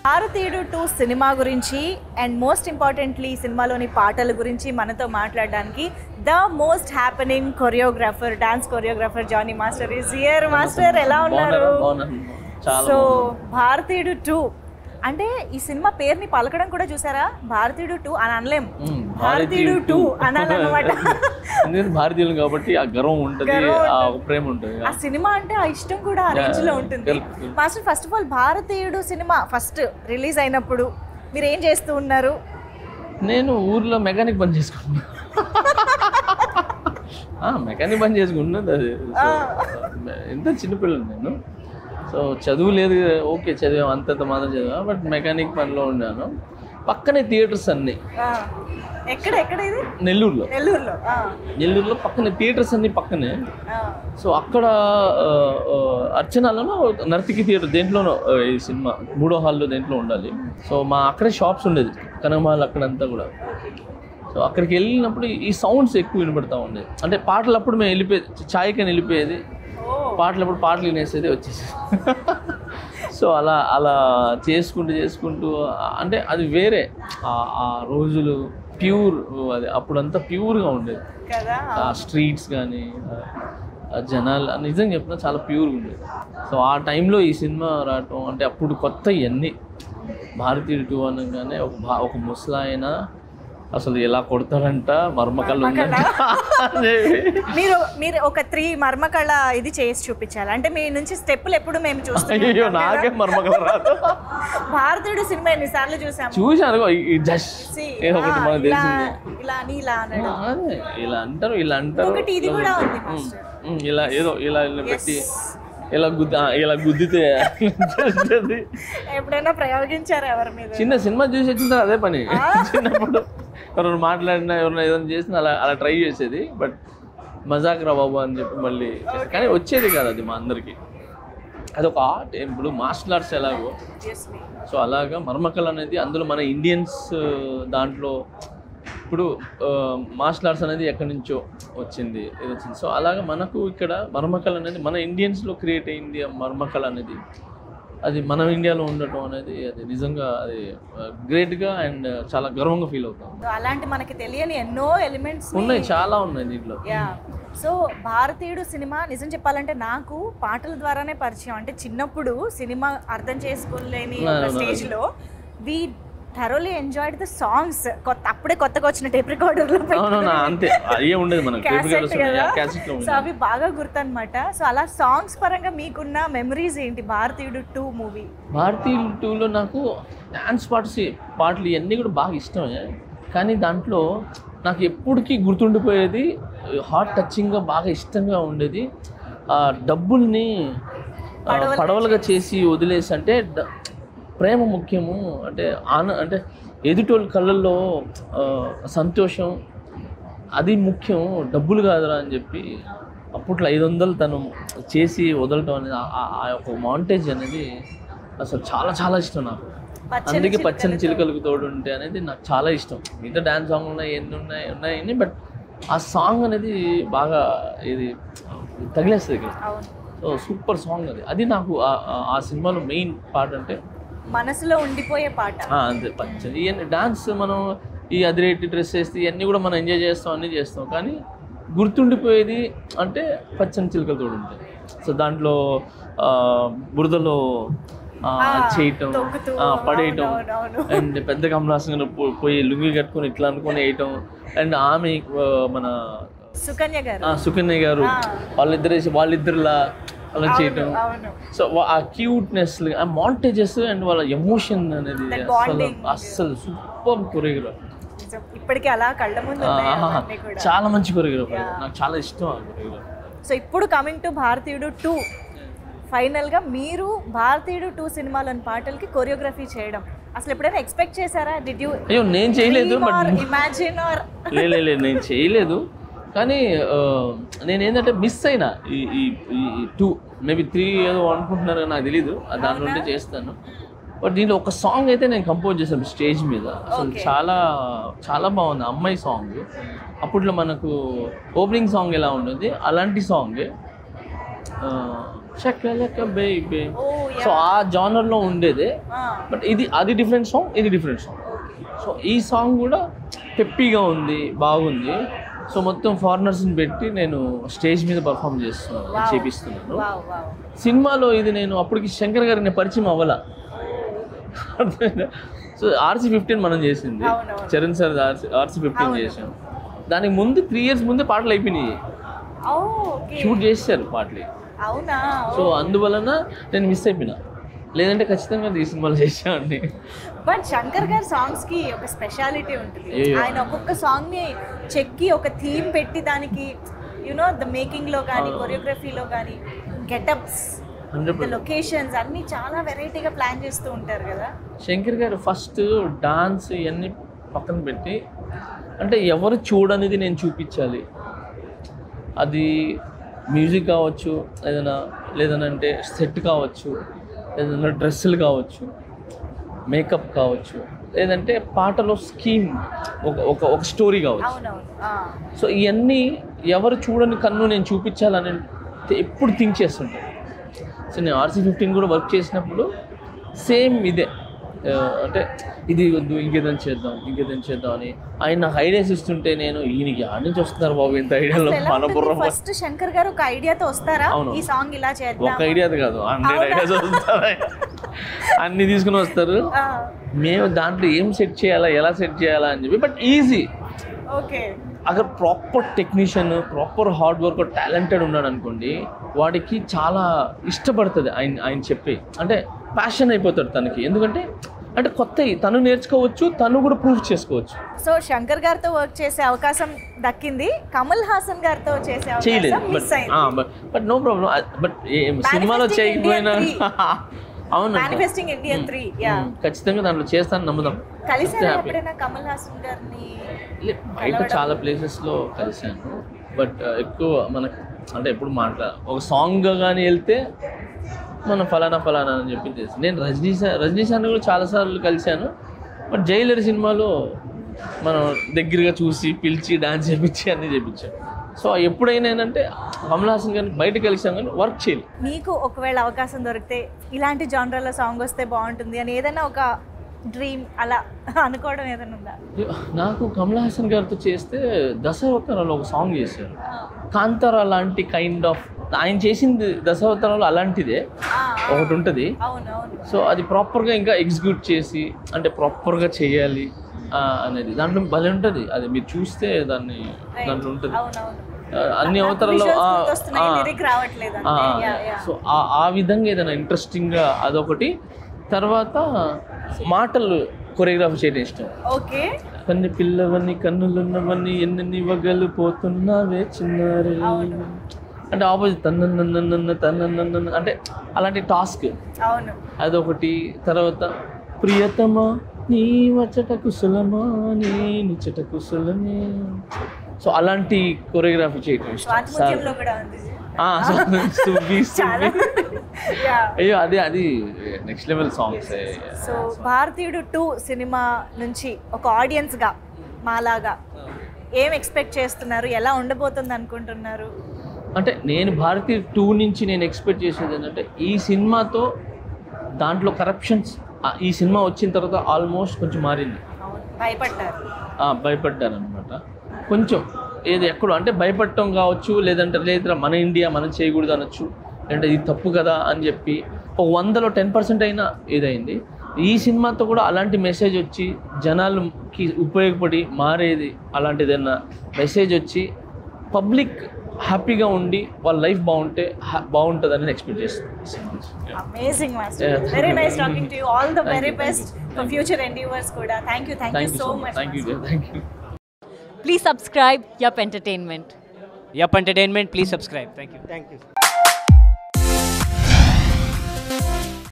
భారతీయుడు 2 సినిమా గురించి and most importantly సినిమాలోని పాటల గురించి మనతో మాట్లాడడానికి the most happening choreographer, dance choreographer Jani master is here. Master ఎలా ఉన్నారు? సో భారతీయుడు 2 అంటే ఈ సినిమా పేరుని పలకడం కూడా చూసారా, భారతీయుడు 2 అని అనలేం, భారతీయుడు 2 అనాలన్నమాట. భారతీయులు కాబట్టి ఆ గర్వం ఉంటుంది, ఆ ప్రేమ ఉంటుంది, ఆ సినిమా అంటే ఆ ఇష్టం కూడా ఆ రేంజ్ లో ఉంటుంది. మాస్టర్, ఫస్ట్ ఆఫ్ ఆల్ భారతీయుడు సినిమా ఫస్ట్ రిలీజ్ అయినప్పుడు మీరు ఏం చేస్తూ ఉన్నారు? నేను ఊర్లో మెకానిక్ పని చేసుకున్నా. మెకానిక్ పని చేసుకున్నది అది. ఎంత చిన్నపిల్లలు నేను. సో చదువు లేదు, ఓకే చదివాం, అంతంత మాత్రం చదివా, బట్ మెకానిక్ పనిలో ఉన్నాను. పక్కనే థియేటర్స్ అన్నీ. ఎక్కడ ఎక్కడ ఇది? నెల్లూరులో. నెల్లూరులో పక్కనే థియేటర్స్ అన్నీ పక్కనే. సో అక్కడ అర్చనాలలో నర్తికి థియేటర్ దేంట్లోనో ఈ సినిమా 3వ హాల్లో దేంట్లో ఉండాలి. సో మా అక్కడే షాప్స్ ఉండేది, కనకమాల్ అక్కడంతా కూడా. సో అక్కడికి వెళ్ళినప్పుడు ఈ సౌండ్స్ ఎక్కువ వినపడతా ఉండేది. అంటే పాటలు అప్పుడు మేము వెళ్ళిపోయేది, ఛాయ్కని వెళ్ళిపోయేది, పాటలప్పుడు పాటలు వినేసేది, వచ్చేసి. సో అలా చేసుకుంటూ అంటే అది వేరే ఆ రోజులు ప్యూర్, అది అప్పుడంతా ప్యూర్గా ఉండేది. ఆ స్ట్రీట్స్ కానీ జనాలు నిజంగా చెప్పినా చాలా ప్యూర్గా ఉండేది. సో ఆ టైంలో ఈ సినిమా రావటం అంటే అప్పుడు కొత్త ఇవన్నీ. భారతీయుడు 2 అనగానే ఒక ముసలాయన అసలు ఎలా కొడతారంట, మర్మకళ మీరు ఒక 3 మర్మకళ ఇది చేసి చూపించాలి. అంటే మీ నుంచి స్టెప్పులు ఎప్పుడు మేము చూస్తాం. నాకే మర్మకళ రాదు. భారతీయుడు సినిమా ఎన్నిసార్లు చూసాను. ఇలా అంటారు ఇది కూడా ఉంది. ఇలా ఏదో ఇలా పెట్టి ఇలా గుద్దితే ఎప్పుడైనా ప్రయోగించారు ఎవరి మీద? చిన్న సినిమా చూసి వచ్చిన అదే పని. చిన్నప్పుడు ఎవరైనా మాట్లాడినా ఎవరైనా ఏదైనా చేసినా అలా ట్రై చేసేది. బట్ మజాక్ రా బాబు అని చెప్పి మళ్ళీ, కానీ వచ్చేది కాదు అది మా అందరికి. అదొక ఆర్ట్. ఇప్పుడు మార్షల్ ఆర్ట్స్ ఎలాగో, సో అలాగా మర్మకళ అనేది అందులో మన ఇండియన్స్ దాంట్లో. ఇప్పుడు మార్షల్ ఆర్ట్స్ అనేది ఎక్కడి నుంచో వచ్చింది. సో అలాగా మనకు ఇక్కడ మర్మకళ అనేది మన ఇండియన్స్లో క్రియేట్ అయింది. మర్మకళ అనేది అది మన ఇండియాలో ఉండటం అనేది అది నిజంగా అది గ్రేట్గా అండ్ చాలా గర్వంగా ఫీల్ అవుతాం. అలాంటి మనకి తెలియని ఎన్నో ఎలిమెంట్స్ ఉన్నాయి, చాలా ఉన్నాయి దీంట్లో. సో భారతీయుడు సినిమా నిజం చెప్పాలంటే నాకు పాటల ద్వారానే పరిచయం. అంటే చిన్నప్పుడు సినిమా అర్థం చేసుకోలేని స్టేజ్లో we thoroughly enjoyed the songs. అప్పుడే కొత్తగా వచ్చిన టేప్ రికార్డర్లో సో అవి బాగా గుర్తనమాట. సో అలా సాంగ్స్ పరంగా మీకున్న మెమరీస్ ఏంటి భారతీయుడు 2 మూవీ? భారతీయుడు 2లో నాకు డాన్స్ పాటలు ఇవన్నీ కూడా బాగా ఇష్టమే. కానీ దాంట్లో నాకు ఎప్పటికీ గుర్తుండిపోయేది, హార్ట్ టచింగ్గా బాగా ఇష్టంగా ఉండేది, డబ్బుల్ని పడవలుగా చేసి వదిలేసి, అంటే ప్రేమ ముఖ్యము, అంటే అంటే ఎదుటోళ్ళ కళ్ళల్లో సంతోషం అది ముఖ్యం, డబ్బులు కాదురా అని చెప్పి అప్పట్లో 500 తను చేసి వదలటం అనేది ఆ యొక్క మాంటేజ్ అనేది అసలు చాలా చాలా ఇష్టం నాకు. అందుకే పచ్చని చిలుకలకు తోడు ఉంటే అనేది నాకు చాలా ఇష్టం. మిగతా డ్యాన్స్ సాంగ్ ఉన్నాయి, బట్ ఆ సాంగ్ అనేది బాగా ఇది తగిలేస్తుంది ఇక్కడ. సో సూపర్ సాంగ్ అది నాకు ఆ సినిమాలో మెయిన్ పాట, అంటే మనసులో ఉండిపోయే పాట అంతే. పచ్చని ఇవన్నీ డాన్స్ మనం ఈ అదిరేటి డ్రెస్ వేస్తే ఇవన్నీ కూడా మనం ఎంజాయ్ చేస్తాం, అన్నీ చేస్తాం, కానీ గుర్తుండిపోయేది అంటే పచ్చని చిలుకలతో ఉంటాయి. సో దాంట్లో బురదలో చేయటం, పడేయటం, అండ్ పెద్ద కమలాసంగా పోయి లుంగి కట్టుకొని ఇట్లా అనుకొని వేయటం, అండ్ ఆమె మన సుకన్య గారు వాళ్ళిద్దరులా అలా చేయటం. సో ఆ క్యూట్నెస్, ఆ మాంటేజెస్ అండ్ వాళ్ళ ఎమోషన్ అనేది అస్సలు సూపర్ కొరియోగ్రాఫర్. ఇప్పటికీ అలా కళ్ళ ముందు చాలా మంచి కొరియోగ్రాఫర్, నాకు చాలా ఇష్టం ఆ కొరియోగ్రాఫర్. సో ఇప్పుడు కమింగ్ టు భారతీయుడు 2, ఫైనల్గా మీరు భారతీయుడు 2 సినిమాలోని పాటలకి కొరియోగ్రఫీ చేయడం అసలు ఎప్పుడైనా ఎక్స్పెక్ట్ చేశారా? Did you? అయ్యో నేను చేయలేదు, ఇమాజిన్ ఆర్ లేదు నేను చేయలేదు. కానీ నేనేంటంటే మిస్ అయినా ఈ 2 మేబీ 3 ఏదో అనుకుంటున్నారు, నాకు తెలీదు, దాని నుండి చేస్తాను. బట్ దీంట్లో ఒక సాంగ్ అయితే నేను కంపోజ్ చేశాను స్టేజ్ మీద, అసలు చాలా చాలా బాగుంది. అమ్మాయి సాంగ్, అప్పట్లో మనకు ఓపెనింగ్ సాంగ్ ఎలా ఉంటుంది అలాంటి song. Shakalaka baby. Oh, so ఆ జానర్లో ఉండేదే. Ah. బట్ అది డిఫరెంట్ సాంగ్, ఇది డిఫరెంట్ సాంగ్. సో ఈ సాంగ్ కూడా పెప్పీగా ఉంది, బాగుంది. సో మొత్తం ఫారినర్స్ని పెట్టి నేను స్టేజ్ మీద పర్ఫామ్ చేపిస్తున్నాను. Wow, wow. సినిమాలో ఇది నేను అప్పటికి శంకర్ గారికి నేను పరిచయం అవ్వాల. సో RC15 మనం చేసింది, అవునవును. చరణ్ సార్ RC15 చేసాం. దానికి ముందు 3 years ముందే పాటలు అయిపోయినాయి, Oh, okay. షూట్ చేశారు పాటలు. అవునా? సో అందువలన నేను మిస్ అయిపోయినా, లేదంటే ఖచ్చితంగా ఈ సినిమాలో చేసామండి. బట్ శంకర్ గారి సాంగ్స్ కి ఒక స్పెషాలిటీ ఉంటుంది. అయ్యో. ఆయన ఒక్కొక్క సాంగ్ ని చెక్కి ఒక థీమ్ పెట్టి దానికి యునో ద మేకింగ్ లో కానీ కొరియోగ్రఫీలో కానీ గెటప్స్ 100%. లొకేషన్స్ అన్ని చాలా వెరైటీగా ప్లాన్ చేస్తూ ఉంటారు కదా. శంకర్ గారు ఫస్ట్ డాన్స్ ఇవన్నీ పక్కన పెట్టి, అంటే ఎవరు చూడనిది నేను చూపించాలి. అది మ్యూజిక్ కావచ్చు, లేదనంటే సెట్ కావచ్చు, ఏదైనా డ్రెస్సులు కావచ్చు, మేకప్ కావచ్చు, లేదంటే పాటలో స్కీమ్, ఒక స్టోరీ కావచ్చు. అవునవును. సో ఇవన్నీ ఎవరు చూడని కన్ను నేను చూపించాలని ఎప్పుడు థింక్ చేస్తుంటాను. సో నేను RC15 కూడా వర్క్ చేసినప్పుడు సేమ్ ఇదే, అంటే ఇది వద్దు, ఇంకేదైనా చేద్దాం అని ఆయన నాకు ఐడియాస్ ఇస్తుంటే నేను ఈయనకి ఆడి నుంచి వస్తున్నారు బాబు ఇంత ఐడియాలో మన బుర్ర. ఫస్ట్ శంకర్ గారు ఒక ఐడియాతో వస్తారా, అవును. ఈ సాంగ్ ఇలా చేద్దాం, ఒక ఐడియాది కాదు 100 ఐడియాస్ వస్తారు, అన్ని తీసుకుని వస్తారు. మేము దాంట్లో ఏం సెట్ చేయాలా, ఎలా సెట్ చేయాలా అని చెప్పి. But easy. ఓకే. అక్కడ proper technician, proper hard work, talented ఉన్నాడు అనుకోండి, వాడికి చాలా ఇష్టపడుతుంది ఆయన చెప్పి, అంటే ప్యాషన్ అయిపోతాడు తనకి. ఎందుకంటే అంటే కొత్తవి తను నేర్చుకోవచ్చు, తను కూడా ప్రూవ్ చేసుకోవచ్చు. సో శంకర్ గారితో వర్క్ చేసే అవకాశం దక్కింది, కమల్ హాసన్ గారితో చేసే చేయలేదు. అవకాశం మిస్ అయింది. But no problem. బట్ సినిమాలో చేయకపోయినా అవును, Manifesting India 3. యా, ఖచ్చితంగా దాంట్లో చేస్తాను, నమ్ముదాం. కలిసారా ఎప్పుడైనా కమల్ హాసన్ గారిని? బయట చాలా ప్లేసెస్లో కలిశాను, బట్ ఎక్కువ మనకు అంటే ఎప్పుడు ఒక సాంగ్ కానీ వెళ్తే మనం ఫలానా అని చెప్పి తెలుసు. నేను రజనీ సార్ని కూడా చాలాసార్లు కలిశాను, బట్ జైలర్ సినిమాలో మనం దగ్గరగా చూసి పిలిచి డాన్స్ చేయించి అన్నీ చేయించాం. సో ఎప్పుడైనా ఏంటంటే కమల్ హాసన్ గారిని బయట కలిసాం కానీ వర్క్ చేయలేదు. మీకు ఒకవేళ అవకాశం దొరికితే ఇలాంటి జానర్లో సాంగ్ వస్తే బాగుంటుంది అని ఏదైనా ఒక డ్రీమ్ అలా అనుకోవడం ఏదైనా ఉందా? నాకు కమల్ హాసన్ గారితో చేస్తే దశావతారాలు ఒక సాంగ్ చేశారు, కాంతారా లాంటి కైండ్ ఆఫ్. ఆయన చేసింది దశావతారాలు అలాంటిదే ఒకటి ఉంటుంది. సో అది ప్రాపర్గా ఇంకా ఎగ్జిక్యూట్ చేసి, అంటే ప్రాపర్గా చేయాలి అనేది దాంట్లో భలే ఉంటుంది. అది మీరు చూస్తే దాంట్లో ఉంటుంది. అన్ని అవతారాల్లో సో ఆ విధంగా ఏదైనా ఇంట్రెస్టింగ్గా అదొకటి. తర్వాత మాటలు కొరియోగ్రాఫీ చేయడం ఇష్టం. ఓకే. కన్ను పిల్లవన్నీ కన్నులున్నవన్నీ ఎన్ని వగలు పోతున్నావే చిన్నారే, అంటే ఆపోజిట్ తన్న అంటే అలాంటి టాస్క్ అదొకటి. తర్వాత ప్రియతమా నీ వచ్చట కుశలమా నీ నిచ్చట కుశలమే, సో అలాంటి కొరియోగ్రఫీ చేయడం ఇష్టం. అయ్యో అది నెక్స్ట్ లెవెల్ సాంగ్స్. సో భారతీయుడు 2 సినిమా నుంచి ఒక ఆడియన్స్గా మాలాగా ఏం ఎక్స్పెక్ట్ చేస్తున్నారు, ఎలా ఉండబోతుంది అనుకుంటున్నారు? అంటే నేను భారతీయుడు 2 నుంచి నేను ఎక్స్పెక్ట్ చేసేది ఏంటంటే, ఈ సినిమాతో దాంట్లో కరప్షన్స్ ఈ సినిమా వచ్చిన తర్వాత ఆల్మోస్ట్ కొంచెం మారింది. భయపడ్డారు అనమాట కొంచెం. ఏది ఎక్కడో అంటే భయపడటం కావచ్చు, లేదా మన ఇండియా మనం చేయకూడదు అనొచ్చు, లేదంటే ఇది తప్పు కదా అని చెప్పి ఒక 100లో 10% అయినా ఏదైంది. ఈ సినిమాతో కూడా అలాంటి మెసేజ్ వచ్చి జనాలకి ఉపయోగపడి మారేది, అలాంటిదైనా మెసేజ్ వచ్చి పబ్లిక్ హ్యాపీగా ఉండి వాళ్ళ లైఫ్ బాగుంటుందని ఎక్స్పెక్ట్ చేస్తున్నాను. Amazing master, very nice talking to you. All the very best for future endeavours కూడా. Thank you so much. Thank you. Please subscribe Yup Entertainment. Yup Entertainment, please subscribe. Thank you.